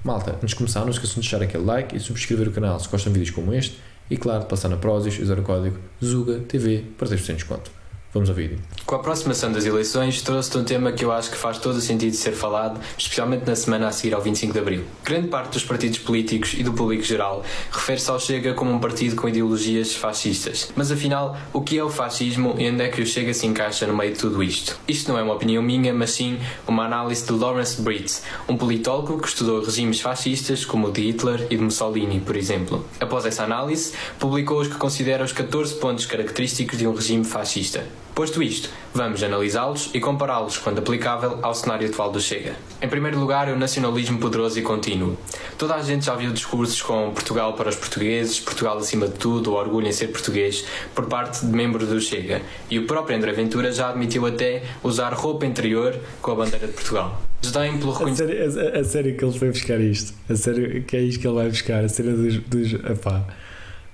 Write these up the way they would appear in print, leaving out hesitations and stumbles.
Malta, antes de começar, não esqueçam de deixar aquele like e subscrever o canal se gostam de vídeos como este. E claro, de passar na Prozis e usar o código ZUGATV para 10% de desconto. Vamos ao vídeo. Com a aproximação das eleições, trouxe-te um tema que eu acho que faz todo o sentido de ser falado, especialmente na semana a seguir ao 25 de Abril. Grande parte dos partidos políticos e do público geral refere-se ao Chega como um partido com ideologias fascistas. Mas afinal, o que é o fascismo e onde é que o Chega se encaixa no meio de tudo isto? Isto não é uma opinião minha, mas sim uma análise de Lawrence Briggs, um politólogo que estudou regimes fascistas como o de Hitler e de Mussolini, por exemplo. Após essa análise, publicou os que considera os 14 pontos característicos de um regime fascista. Posto isto, vamos analisá-los e compará-los, quando aplicável, ao cenário atual do Chega. Em primeiro lugar, o nacionalismo poderoso e contínuo. Toda a gente já viu discursos com Portugal para os portugueses, Portugal acima de tudo, o orgulho em ser português, por parte de membros do Chega. E o próprio André Ventura já admitiu até usar roupa interior com a bandeira de Portugal. Desdém pelo reconhecimento... A sério que ele foi buscar isto? A sério que é isto que ele vai buscar? A sério dos... Epá...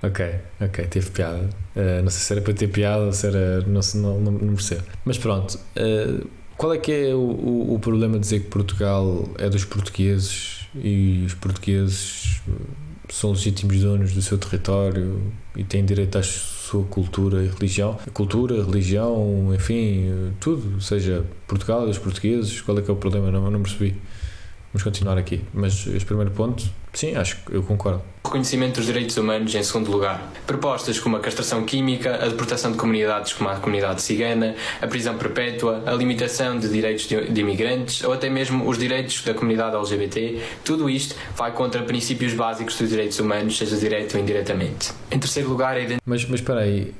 Ok, teve piada. Não sei se era para ter piada ou se era. Não percebo. Mas pronto, qual é que é o problema de dizer que Portugal é dos portugueses e os portugueses são legítimos donos do seu território e têm direito à sua cultura e religião? Cultura, religião, enfim, tudo. Ou seja, Portugal e os portugueses, qual é que é o problema? Não percebi. Vamos continuar aqui. Mas este primeiro ponto, sim, acho que eu concordo. Reconhecimento dos direitos humanos em segundo lugar. Propostas como a castração química, a deportação de comunidades como a comunidade cigana, a prisão perpétua, a limitação de direitos de imigrantes ou até mesmo os direitos da comunidade LGBT, tudo isto vai contra princípios básicos dos direitos humanos, seja direto ou indiretamente. Em terceiro lugar, Mas espera aí,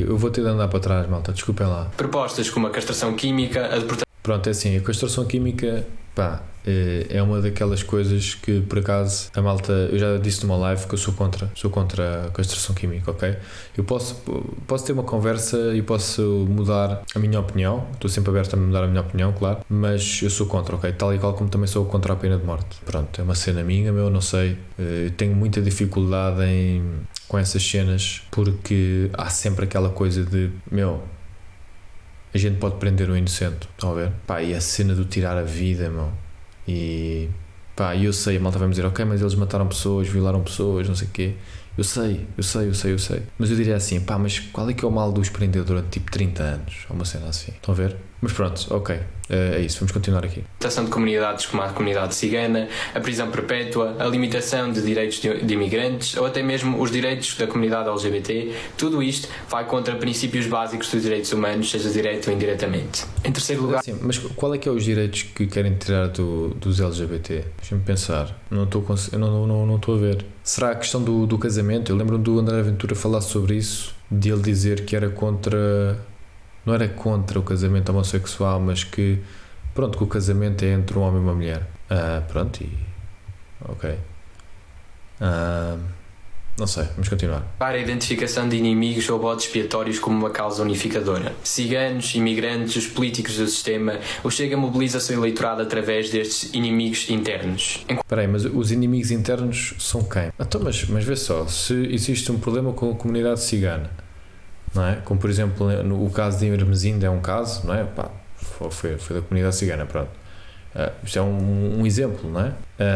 eu vou ter de andar para trás, malta, desculpem lá. Propostas como a castração química, a deportação... Pronto, é assim, a castração química, é uma daquelas coisas que, por acaso, a malta, eu já disse numa live que eu sou contra a castração química, ok? Eu posso ter uma conversa e posso mudar a minha opinião, estou sempre aberto a mudar a minha opinião, claro, mas eu sou contra, ok? Tal e qual como também sou contra a pena de morte. Pronto, é uma cena minha, não sei, eu tenho muita dificuldade com essas cenas, porque há sempre aquela coisa de, a gente pode prender um inocente, estão a ver? E a cena do tirar a vida, e eu sei, a malta vai-me dizer, ok, mas eles mataram pessoas, violaram pessoas, não sei o quê. Eu sei. Mas eu diria assim, mas qual é que é o mal dos prender durante tipo 30 anos? Ou uma cena assim, estão a ver? Mas pronto, ok, é isso, vamos continuar aqui. A limitação de comunidades como a comunidade cigana, a prisão perpétua, a limitação de direitos de imigrantes ou até mesmo os direitos da comunidade LGBT, tudo isto vai contra princípios básicos dos direitos humanos, seja direto ou indiretamente. Em terceiro lugar... Assim, mas qual é que é os direitos que querem tirar dos LGBT? Deixa-me pensar, não estou a ver. Será a questão do casamento? Eu lembro-me do André Ventura falar sobre isso, de ele dizer que era contra... Não era contra o casamento homossexual, mas que o casamento é entre um homem e uma mulher. Ok. Não sei, vamos continuar. Para a identificação de inimigos ou bodes expiatórios como uma causa unificadora. Ciganos, imigrantes, os políticos do sistema, o Chega mobiliza o seu eleitorado através destes inimigos internos. Espera aí, mas os inimigos internos são quem? Mas vê só, se existe um problema com a comunidade cigana, não é? Como por exemplo o caso de Hermesinde é um caso, não é? Foi da comunidade cigana, pronto. Isto é um exemplo, não é?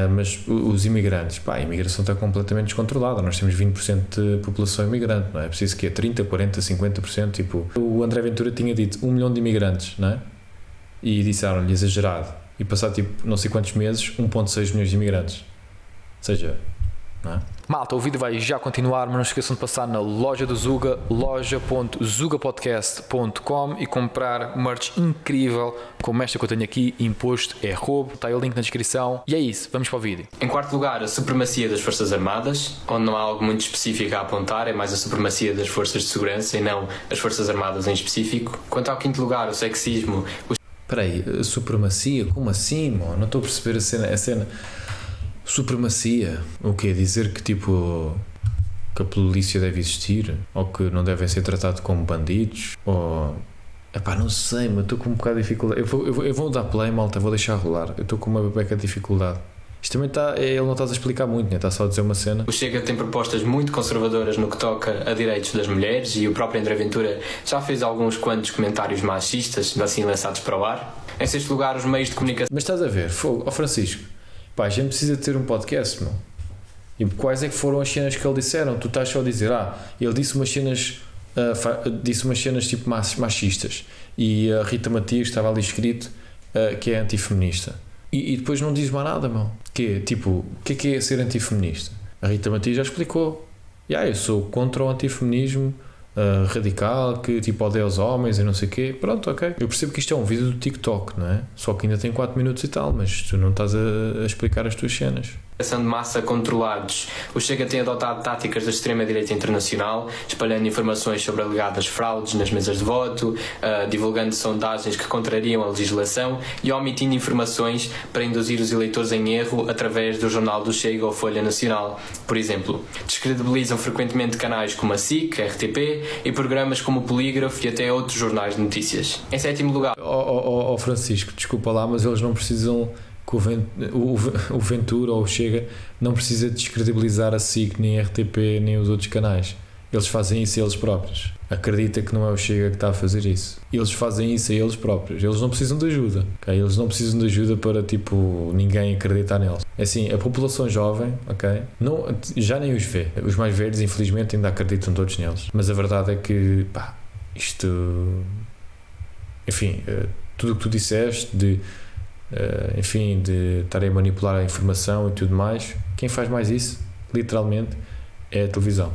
Mas os imigrantes, a imigração está completamente descontrolada. Nós temos 20% de população imigrante, não é? É preciso que é 30%, 40%, 50%. Tipo, o André Ventura tinha dito 1 milhão de imigrantes, não é? E disseram-lhe exagerado. E passar não sei quantos meses, 1,6 milhões de imigrantes. Ou seja, não é? Malta, o vídeo vai já continuar, mas não se esqueçam de passar na loja do Zuga, loja.zugapodcast.com e comprar merch incrível como esta que eu tenho aqui. Imposto é roubo, está aí o link na descrição. E é isso, vamos para o vídeo. Em quarto lugar, a supremacia das Forças Armadas, onde não há algo muito específico a apontar, é mais a supremacia das Forças de Segurança e não as Forças Armadas em específico. Quanto ao quinto lugar, o sexismo... Espera aí, supremacia? Como assim, mano? Não estou a perceber a cena... Supremacia, o quê? Dizer que que a polícia deve existir? Ou que não devem ser tratados como bandidos? Ou... não sei, mas estou com um bocado de dificuldade. Eu vou dar play, malta, vou deixar rolar. Eu estou com uma beca de dificuldade. Isto também ele não está a explicar muito, né? Está só a dizer uma cena. O Chega tem propostas muito conservadoras no que toca a direitos das mulheres e o próprio André Ventura já fez alguns quantos comentários machistas, assim lançados para o ar. Em sexto lugar, os meios de comunicação... Mas estás a ver, Francisco, Pá, a gente precisa ter um podcast, meu. E quais é que foram as cenas que ele disseram? Tu estás só a dizer, ele disse umas cenas, tipo machistas, e a Rita Matias estava ali escrito que é antifeminista. E depois não diz mais nada, meu. Tipo, o que é ser antifeminista? A Rita Matias já explicou. Eu sou contra o antifeminismo radical, que tipo odeia os homens e não sei o quê. Pronto, ok. Eu percebo que isto é um vídeo do TikTok, não é? Só que ainda tem 4 minutos e tal, mas tu não estás a explicar as tuas cenas. De massa controlados. O Chega tem adotado táticas da extrema-direita internacional, espalhando informações sobre alegadas fraudes nas mesas de voto, divulgando sondagens que contrariam a legislação e omitindo informações para induzir os eleitores em erro através do Jornal do Chega ou Folha Nacional. Por exemplo, descredibilizam frequentemente canais como a SIC, a RTP e programas como o Polígrafo e até outros jornais de notícias. Em sétimo lugar... Francisco, desculpa lá, mas eles não precisam... O Ventura ou o Chega não precisa descredibilizar a SIC, nem a RTP, nem os outros canais. Eles fazem isso a eles próprios. Acredita que não é o Chega que está a fazer isso. Eles fazem isso a eles próprios. Eles não precisam de ajuda. Okay? Eles não precisam de ajuda para tipo ninguém acreditar neles. É assim, a população jovem, okay? Não, já nem os vê. Os mais velhos, infelizmente, ainda acreditam todos neles. Mas a verdade é que isto... Enfim, tudo o que tu disseste de estarem a manipular a informação e tudo mais, quem faz mais isso, literalmente, é a televisão.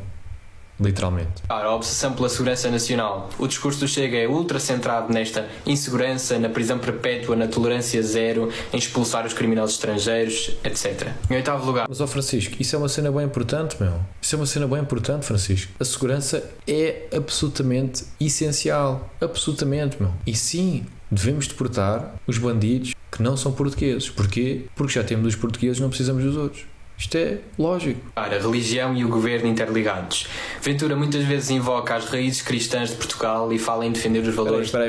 Literalmente. A obsessão pela segurança nacional. O discurso do Chega é ultra centrado nesta insegurança, na prisão perpétua, na tolerância zero, em expulsar os criminosos estrangeiros, etc. Em oitavo lugar... Mas, Francisco, isso é uma cena bem importante, meu. Isso é uma cena bem importante, Francisco. A segurança é absolutamente essencial. Absolutamente, meu. E sim, devemos deportar os bandidos que não são portugueses. Porquê? Porque já temos os portugueses, não precisamos dos outros. Isto é lógico. A religião e o governo interligados. Ventura muitas vezes invoca as raízes cristãs de Portugal e fala em defender os valores... Espera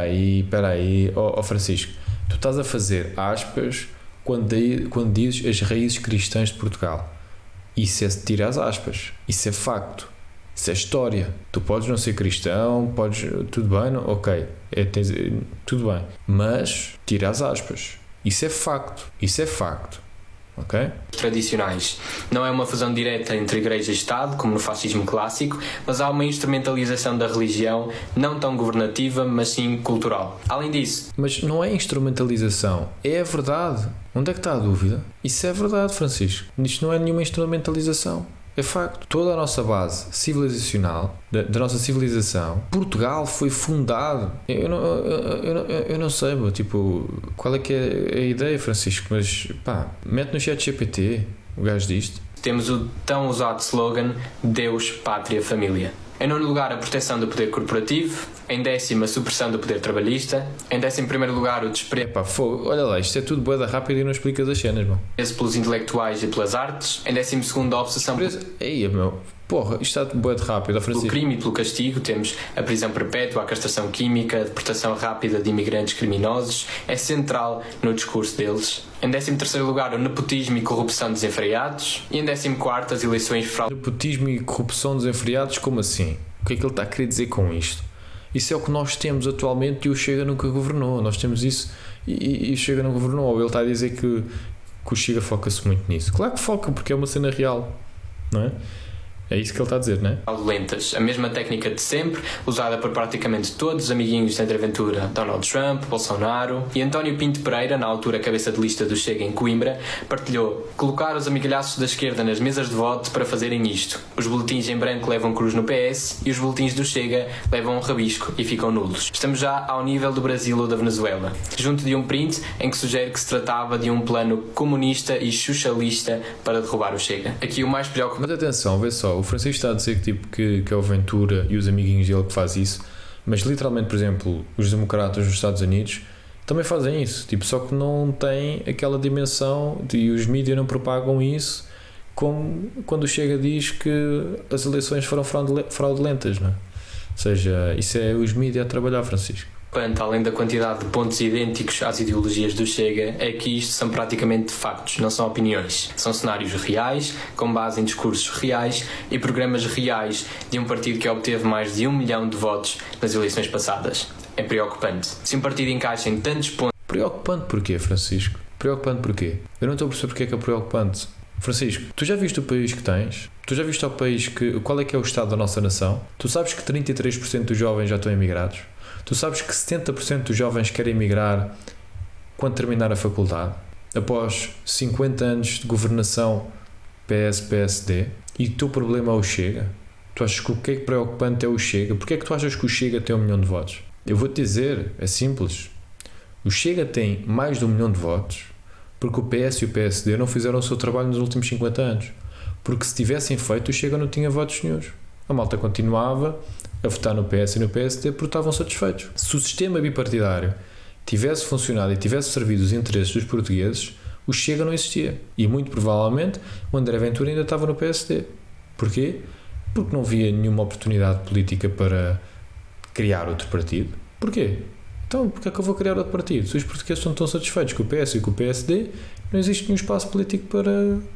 aí. Francisco, tu estás a fazer aspas quando dizes as raízes cristãs de Portugal. Isso é tirar as aspas. Isso é facto. Isso é história. Tu podes não ser cristão, tudo bem, não? Ok, tudo bem. Mas tira as aspas. Isso é facto. Ok? Tradicionais. Não é uma fusão direta entre igreja e Estado, como no fascismo clássico, mas há uma instrumentalização da religião, não tão governativa, mas sim cultural. Além disso... Mas não é instrumentalização, é a verdade. Onde é que está a dúvida? Isso é verdade, Francisco. Isto não é nenhuma instrumentalização. É facto. Toda a nossa base civilizacional, da nossa civilização, Portugal foi fundado. Eu não sei, tipo, qual é que é a ideia, Francisco, mas mete no chat GPT o gajo disto. Temos o tão usado slogan Deus, Pátria, Família. Em nono lugar, a proteção do poder corporativo. Em décimo, a supressão do poder trabalhista. Em 11º lugar, o desprezo... Olha lá, isto é tudo boeda rápido e não explicas as cenas, meu. Pelos intelectuais e pelas artes. Em 12º, a obsessão... Porra, isto está boeda rápido, Francisco. Pelo crime e pelo castigo, temos a prisão perpétua, a castração química, a deportação rápida de imigrantes criminosos. É central no discurso deles. Em 13º lugar, o nepotismo e corrupção desenfreados. E em 14º, as eleições fraude... Nepotismo e corrupção desenfreados? Como assim? O que é que ele está a querer dizer com isto? Isso é o que nós temos atualmente e o Chega nunca governou. Nós temos isso e o Chega não governou. Ou ele está a dizer que o Chega foca-se muito nisso. Claro que foca, porque é uma cena real, não é? É isso que ele está a dizer, não é? Fraudulentas. A mesma técnica de sempre, usada por praticamente todos os amiguinhos de André Ventura, Donald Trump, Bolsonaro. E António Pinto Pereira, na altura cabeça de lista do Chega em Coimbra, partilhou: colocar os amigalhaços da esquerda nas mesas de voto para fazerem isto. Os boletins em branco levam cruz no PS e os boletins do Chega levam um rabisco e ficam nulos. Estamos já ao nível do Brasil ou da Venezuela. Junto de um print em que sugere que se tratava de um plano comunista e socialista para derrubar o Chega. Aqui o mais preocupante... Mas atenção, vê só. O Francisco está a dizer que é o Ventura e os amiguinhos dele que faz isso, mas literalmente, por exemplo, os democratas nos Estados Unidos também fazem isso, tipo, só que não tem aquela dimensão e os mídias não propagam isso, como quando o Chega diz que as eleições foram fraudulentas, não é? Ou seja, isso é os mídias a trabalhar, Francisco. Além da quantidade de pontos idênticos às ideologias do Chega, é que isto são praticamente factos, não são opiniões. São cenários reais, com base em discursos reais e programas reais de um partido que obteve mais de 1 milhão de votos nas eleições passadas. É preocupante. Se um partido encaixa em tantos pontos... Preocupante porquê, Francisco? Preocupante porquê? Eu não estou a perceber porque é que é preocupante. Francisco, tu já viste o país que tens? Tu já viste o país qual é que é o estado da nossa nação? Tu sabes que 33% dos jovens já estão emigrados? Tu sabes que 70% dos jovens querem emigrar quando terminar a faculdade? Após 50 anos de governação PS-PSD? E o teu problema é o Chega? Tu achas que o que é preocupante é o Chega? Porquê é que tu achas que o Chega tem 1 milhão de votos? Eu vou-te dizer, é simples. O Chega tem mais de 1 milhão de votos porque o PS e o PSD não fizeram o seu trabalho nos últimos 50 anos. Porque se tivessem feito, o Chega não tinha votos nenhuns. A malta continuava a votar no PS e no PSD porque estavam satisfeitos. Se o sistema bipartidário tivesse funcionado e tivesse servido os interesses dos portugueses, o Chega não existia. E muito provavelmente o André Ventura ainda estava no PSD. Porquê? Porque não havia nenhuma oportunidade política para criar outro partido. Porquê? Então, porque é que eu vou criar outro partido? Se os portugueses estão tão satisfeitos com o PS e com o PSD, não existe nenhum espaço político para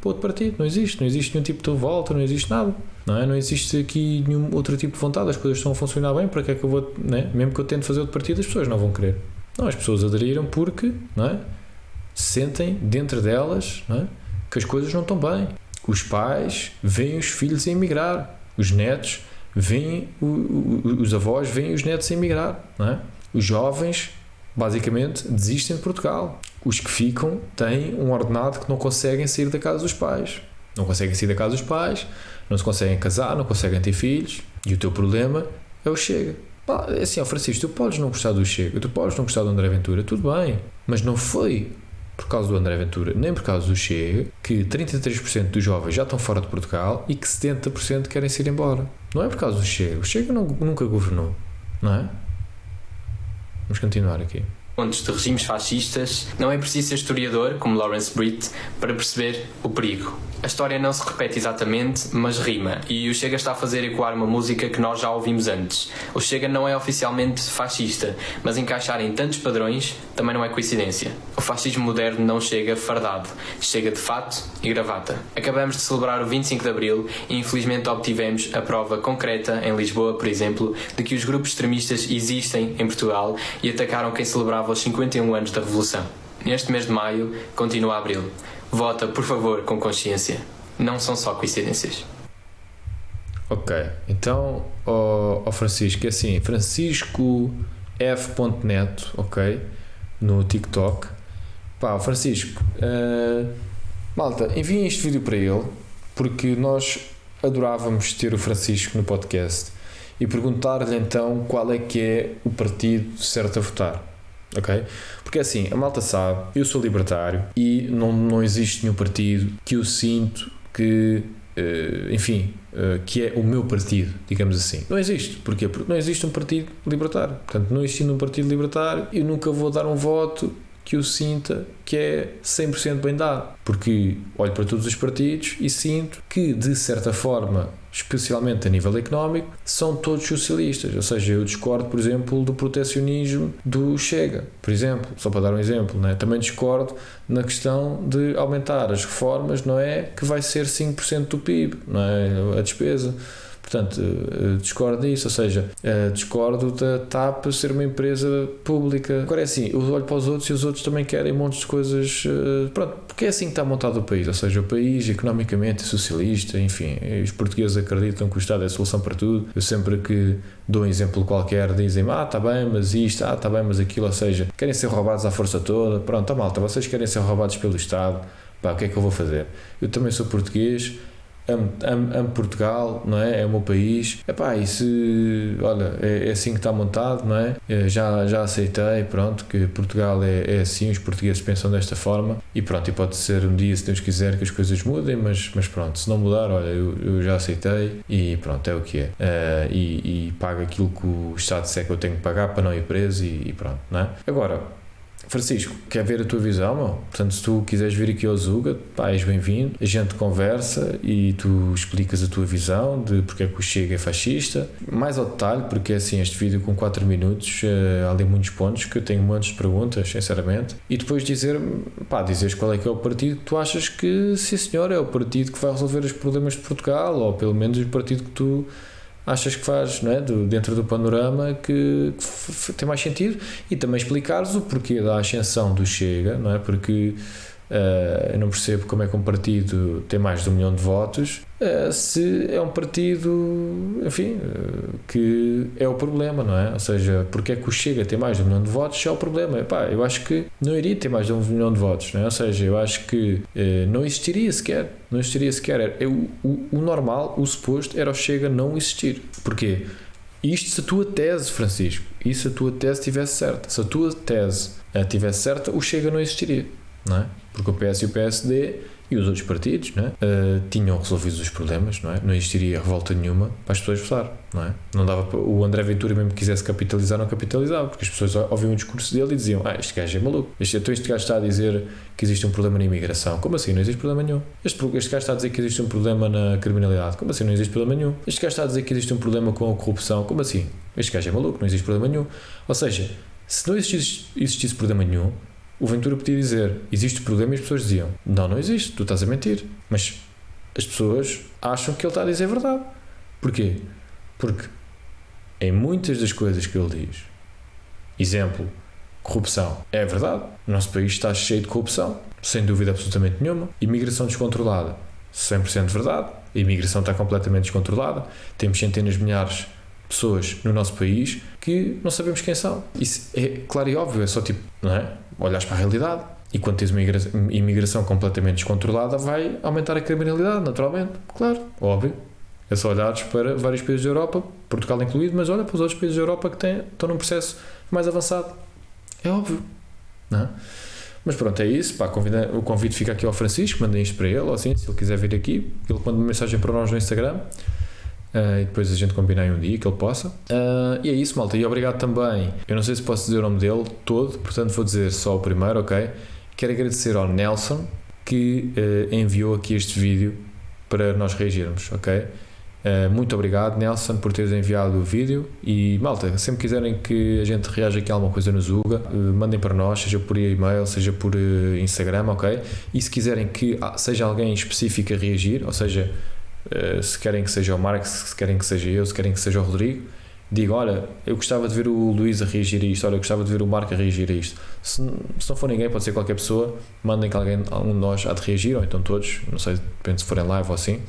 outro partido. Não existe nenhum tipo de revolta, não existe nada. Não existe aqui nenhum outro tipo de vontade. As coisas estão a funcionar bem, para que é que eu vou... Mesmo que eu tente fazer outro partido, as pessoas não vão querer. Não, as pessoas aderiram porque sentem dentro delas que as coisas não estão bem. Os pais veem os filhos a emigrar. Os netos veem... Os avós veem os netos a emigrar. Os jovens, basicamente, desistem de Portugal. Os que ficam têm um ordenado que não conseguem sair da casa dos pais. Não conseguem sair da casa dos pais, não se conseguem casar, não conseguem ter filhos. E o teu problema é o Chega. É assim, Francisco, tu podes não gostar do Chega, tu podes não gostar do André Ventura, tudo bem. Mas não foi por causa do André Ventura, nem por causa do Chega, que 33% dos jovens já estão fora de Portugal e que 70% querem se ir embora. Não é por causa do Chega. O Chega nunca governou, não é? Vamos continuar aqui. Pontos de regimes fascistas, não é preciso ser historiador, como Lawrence Britt, para perceber o perigo. A história não se repete exatamente, mas rima, e o Chega está a fazer ecoar uma música que nós já ouvimos antes. O Chega não é oficialmente fascista, mas encaixar em tantos padrões também não é coincidência. O fascismo moderno não chega fardado, chega de fato e gravata. Acabamos de celebrar o 25 de Abril e infelizmente obtivemos a prova concreta, em Lisboa, por exemplo, de que os grupos extremistas existem em Portugal e atacaram quem celebrava os 51 anos da Revolução. Neste mês de maio, continua Abril. Vota, por favor, com consciência. Não são só coincidências. Ok, então, Francisco, é assim, Francisco F.net, ok, no TikTok. Francisco, malta, enviem este vídeo para ele, porque nós adorávamos ter o Francisco no podcast e perguntar-lhe então qual é que é o partido certo a votar. Ok? Porque assim, a malta sabe, eu sou libertário e não existe nenhum partido que eu sinto que, que é o meu partido, digamos assim. Não existe. Porquê? Porque não existe um partido libertário. Portanto, não existindo um partido libertário, eu nunca vou dar um voto que eu sinta que é 100% bem dado. Porque olho para todos os partidos e sinto que, de certa forma, especialmente a nível económico, são todos socialistas. Ou seja, eu discordo, por exemplo, do protecionismo do Chega, por exemplo, só para dar um exemplo, não é? Também discordo na questão de aumentar as reformas, não é? Que vai ser 5% do PIB, não é? A despesa. Portanto, discordo disso, ou seja, discordo da TAP ser uma empresa pública. Agora é assim, eu olho para os outros e os outros também querem montes de coisas, porque é assim que está montado o país, ou seja, o país economicamente é socialista, enfim, os portugueses acreditam que o Estado é a solução para tudo. Eu sempre que dou um exemplo qualquer, dizem-me, está bem, mas isto, está bem, mas aquilo, ou seja, querem ser roubados à força toda, pronto, malta, vocês querem ser roubados pelo Estado, o que é que eu vou fazer? Eu também sou português, amo Portugal, não é? É o meu país. E se, olha, é assim que está montado, não é? Já aceitei, pronto, que Portugal é assim, os portugueses pensam desta forma e pronto, e pode ser um dia, se Deus quiser, que as coisas mudem, mas pronto, se não mudar, olha, eu já aceitei e pronto, é o que é. E pago aquilo que o Estado disser que eu tenho que pagar para não ir preso e pronto, não é? Agora, Francisco, quer ver a tua visão, meu? Portanto, se tu quiseres vir aqui ao Zuga, és bem-vindo, a gente conversa e tu explicas a tua visão de porque é que o Chega é fascista, mais ao detalhe, porque assim, este vídeo com 4 minutos, há ali muitos pontos que eu tenho muitas perguntas, sinceramente, e depois dizeres qual é que é o partido que tu achas que, sim senhor, é o partido que vai resolver os problemas de Portugal, ou pelo menos o partido que tu achas que faz, não é? Dentro do panorama que tem mais sentido, e também explicares o porquê da ascensão do Chega, não é? Porque eu não percebo como é que um partido tem mais de 1 milhão de votos se é um partido, enfim, que é o problema, não é? Ou seja, porque é que o Chega tem mais de 1 milhão de votos é o problema. Epá, eu acho que não iria ter mais de 1 milhão de votos, não é? Ou seja, eu acho que não existiria sequer. O normal, o suposto, era o Chega não existir. Porquê? Isto se a tua tese, Francisco, e se a tua tese estivesse certa, se a tua tese estivesse certa, o Chega não existiria, não é? Porque o PS e o PSD e os outros partidos, não é? Tinham resolvido os problemas, não é? Não existiria revolta nenhuma para as pessoas votar, não é? Não dava para, o André Ventura mesmo que quisesse capitalizar, não capitalizava, porque as pessoas ouviam o discurso dele e diziam: este gajo é maluco, este gajo está a dizer que existe um problema na imigração. Como assim? Não existe problema nenhum. Este gajo está a dizer que existe um problema na criminalidade. Como assim? Não existe problema nenhum. Este gajo está a dizer que existe um problema com a corrupção. Como assim? Este gajo é maluco, não existe problema nenhum. Ou seja, se não existisse problema nenhum, o Ventura podia dizer: existe problema, e as pessoas diziam: não existe, tu estás a mentir. Mas as pessoas acham que ele está a dizer a verdade. Porquê? Porque em muitas das coisas que ele diz, exemplo, corrupção, é verdade. O nosso país está cheio de corrupção, sem dúvida absolutamente nenhuma. Imigração descontrolada, 100% verdade. A imigração está completamente descontrolada. Temos centenas de milhares de pessoas no nosso país que não sabemos quem são. Isso é claro e óbvio, é só tipo, não é? Olhares para a realidade. E quando tens uma imigração completamente descontrolada, vai aumentar a criminalidade, naturalmente. Claro, óbvio. É só olhares para vários países da Europa, Portugal incluído, mas olha para os outros países da Europa que estão num processo mais avançado. É óbvio, não é? Mas pronto, é isso. Pá, o convite fica aqui ao Francisco, mandem isto para ele, ou assim, se ele quiser vir aqui, ele manda uma mensagem para nós no Instagram. E depois a gente combina aí um dia que ele possa. E é isso, malta. E obrigado também. Eu não sei se posso dizer o nome dele todo, portanto vou dizer só o primeiro, ok? Quero agradecer ao Nelson que enviou aqui este vídeo para nós reagirmos, ok? Muito obrigado, Nelson, por teres enviado o vídeo. E malta, sempre quiserem que a gente reaja aqui a alguma coisa no Zuga, mandem para nós, seja por e-mail, seja por Instagram, ok? E se quiserem que seja alguém específico a reagir, ou seja, se querem que seja o Marcos, se querem que seja eu, se querem que seja o Rodrigo, digam: olha, eu gostava de ver o Luís a reagir a isto, olha, eu gostava de ver o Marco a reagir a isto. Se não for ninguém, pode ser qualquer pessoa, mandem que algum de nós há de reagir, ou então todos, não sei, depende se forem live ou assim.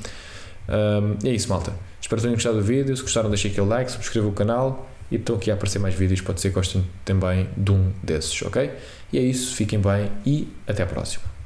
É isso, malta. Espero que tenham gostado do vídeo. Se gostaram, deixem aquele like, subscrevam o canal e estão aqui a aparecer mais vídeos, pode ser que gostem também de um desses, ok? E é isso, fiquem bem e até à próxima.